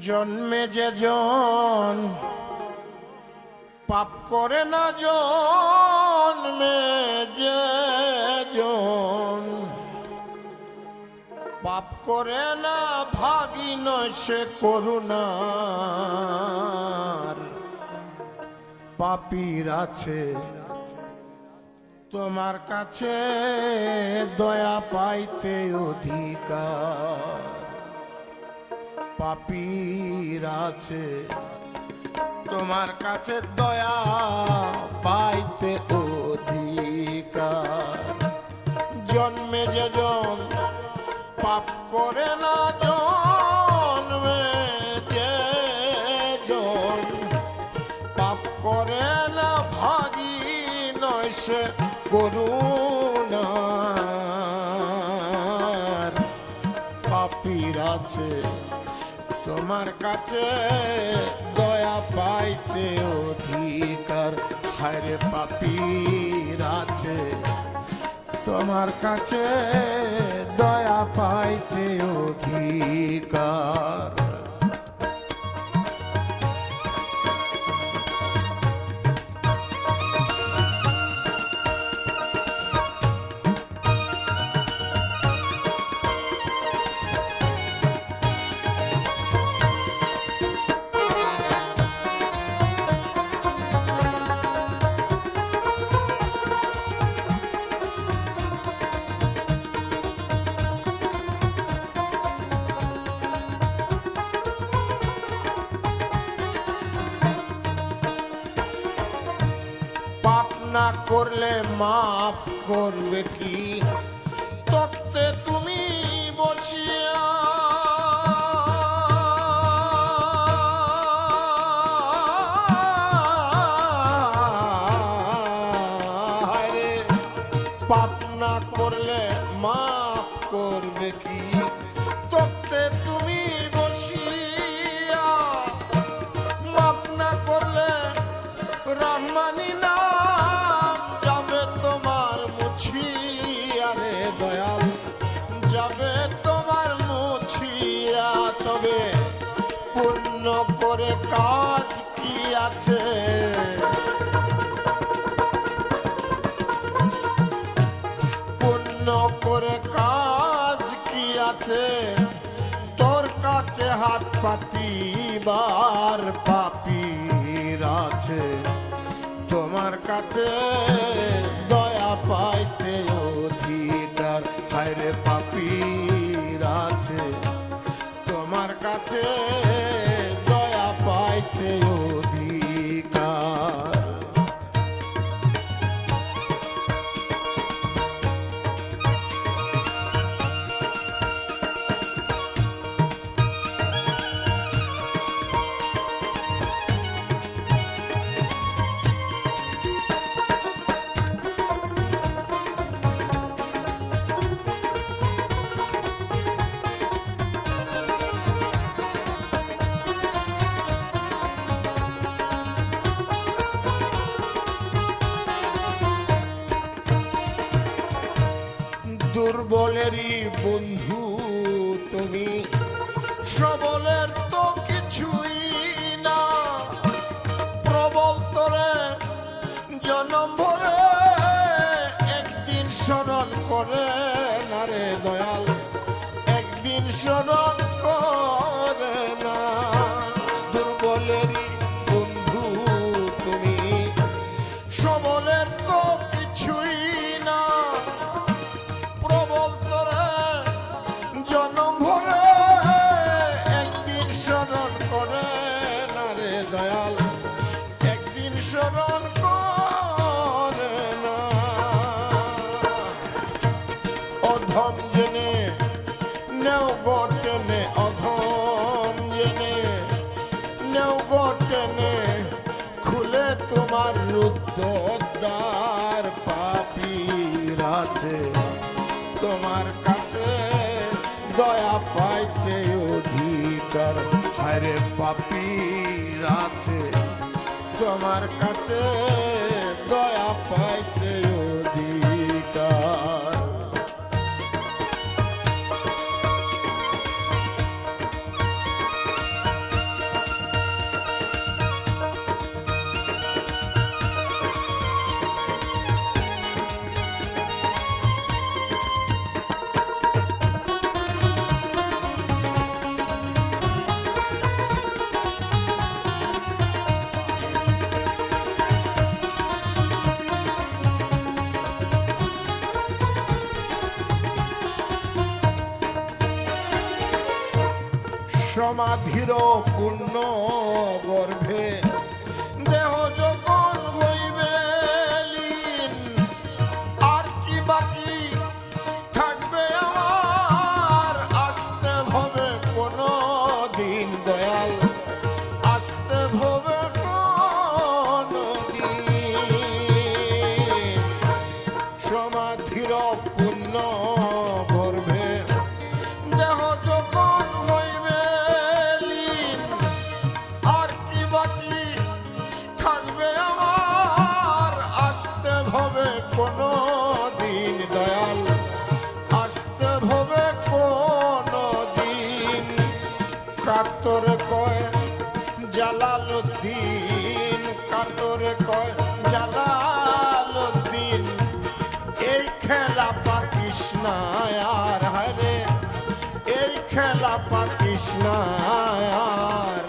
জন্মে যে জন পাপ করে না, জন্মে যে জন পাপ করে না, ভাগী নয় সে করুণার। পাপীর আছে তোমার কাছে দয়া পাইতে অধিকার। পাপীর আছে তোমার কাছে দয়া পাইতে অধিকার। জন্মে যে জন পাপ করে না, জন্মে যে জন পাপ করে না, ভাগী নয় সে করুণার। পাপীর আছে তোমার কাছে দয়া পাইতে অধিকার। হায়রে পাপীর আছে তোমার কাছে দয়া পাইতে অধিকার। পাপ না করলে মাফ করবে কি? তত্ত্বে তুমি বসিয়া পাপ না করলে মাফ করবে কি? তত্ত্বে তুমি বসিয়া মাফ না করলে রহমানি নাম যাবে তোমার মুছিয়া রে দয়াল, যাবে তোমার মুছিয়া। তবে পুণ্য করে কাজ কি আছে? পুণ্য করে কাজ কি আছে? তোর কাছে হাত পাতিবার। পাপীর আছে তোমার কাছে দয়া পাইতে অধিকার। হায়রে পাপীর আছে তোমার কাছে দয়া পাইতে অধিকার। দুর্বলেরই বন্ধু তুমি, সবলের তো কিছুই না। প্রবল তোরে জনম ভরে একদিন স্মরণ করে না রে দয়াল, একদিন স্মরণ করে না। দুর্বলেরই বন্ধু তুমি, সবলের তো কিছুই না। প্রবল তোরে জনম ভরে একদিন স্মরণ করে না রে দয়াল, একদিন স্মরণ করে না। অধম জেনে নেও গটেনে, অধম জেনে নেও গটেনে, খুলে তোমার রুদ্ধদ্বার। পাপীর আছে তোমার কাছে দয়া পাইতে অধিকার। হায়রে পাপীর আছে তোমার কাছে দয়া পাইতে অধিকার। সমাধির পূর্ণ গর্ভে দেহ যখন হইবে লীন, আর কি বাকি থাকবে আমার? আসতে হবে কোনো দিন দয়াল, আসতে হবে কোনো দিন। সমাধির পূর্ণ গর্ভে দেহ যখন হইবে লীন, আর কি বাকি থাকবে আমার? আসতে হবে কোনো দিন দয়াল, আসতে হবে কোনো দিন। কাতরে কয় জালালউদ্দিন, কাতরে কয় জালালউদ্দিন, এই খেলা পাতিস না আর, হায়রে এই খেলা পাতিস না আর।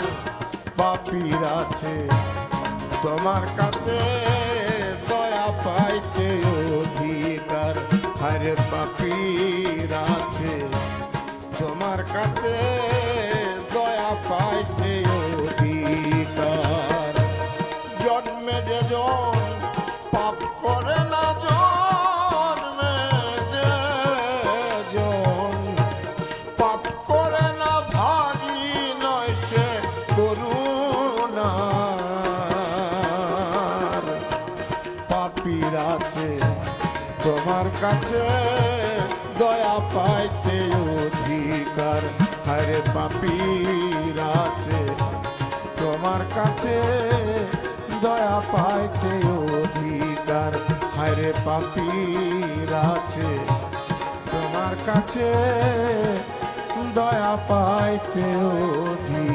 পাপীর আছে তোমার কাছে দয়া পাইতে অধিকার, হায়রে পাপীর আছে তোমার কাছে দয়া পাইতে অধিকার। জন্মে যে জন পাপ করে না, জন্মে যে জন পাপ করে না, ভাগী নয় সে করুণার। পাপীর আছে তোমার কাছে দয়া পাইতে অধিকার, হরে পাপীর আছে তোমার কাছে দয়া পাইতে অধিকার, হরে পাপীর আছে তোমার কাছে দয়া পাইতে অধিকার।